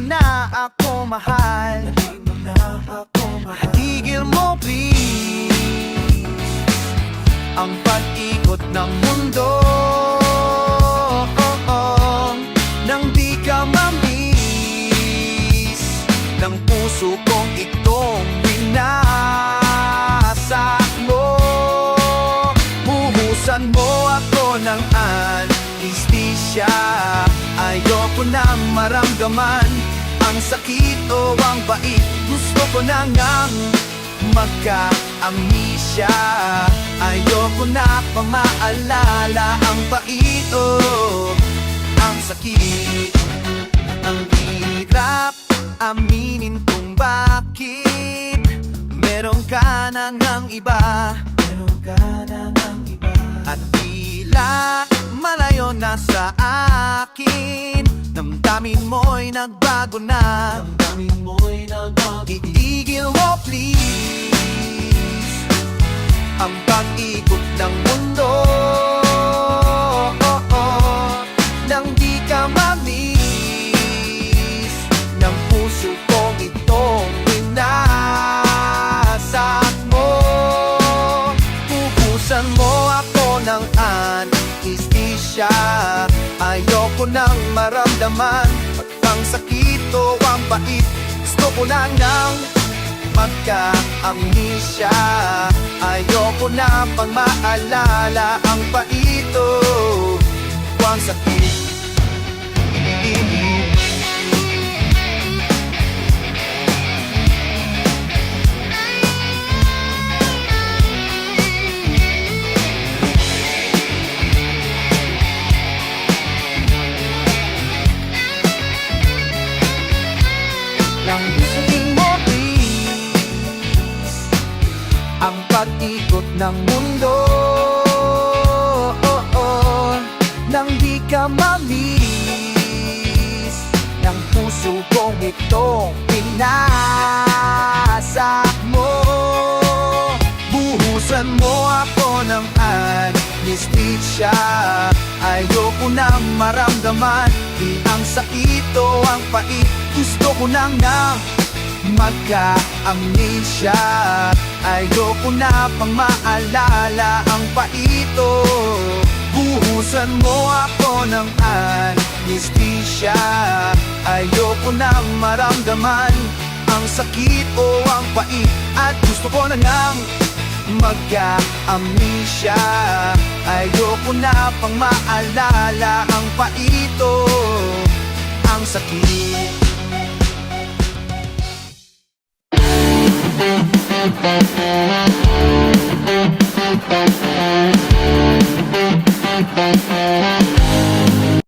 na ako mahal. Tigil mo please ang pag-ikot ng mundo, nang di ka mamiss ng puso kong itong winasak mo. Buhusan mo ako ng anesthesia. Ayoko na maramdaman ang sakit o ang bait. Gusto ko na ngang magka-amnesia. Ayoko na pang maalala ang bait o ang sakit. Ang hirap aminin kung bakit meron ka na ngang iba. At tila malayo na sa akin. Damdamin mo'y nagbago na. Itigil mo please ang pag-ikot ng mundo, nang di ka mamiss ng puso kong itong winasak mo. Pupusan mo ako ng anesthesia. Ayoko nang maramdaman ang sakit o ang bait. Gusto ko na nang magka-amnesia. Ayoko na pang maalala ang bait o ang sakit. Nang gustuin mo please ang pag-ikot ng mundo, nang di ka mamiss ng puso kong itong pinasak mo. Buhusan mo ako ng anesthesia. Ayoko na maramdaman di ang sakit o ang pait. Gusto ko na nga magka-amnesia. Ayoko na pang maalala ang pait o. Buhusan mo ako ng anesthesia. Ayoko na maramdaman ang sakit o ang pait. At gusto ko na ngang magka-amnesia. Ayoko na pang maalala ang pait o ang sakit.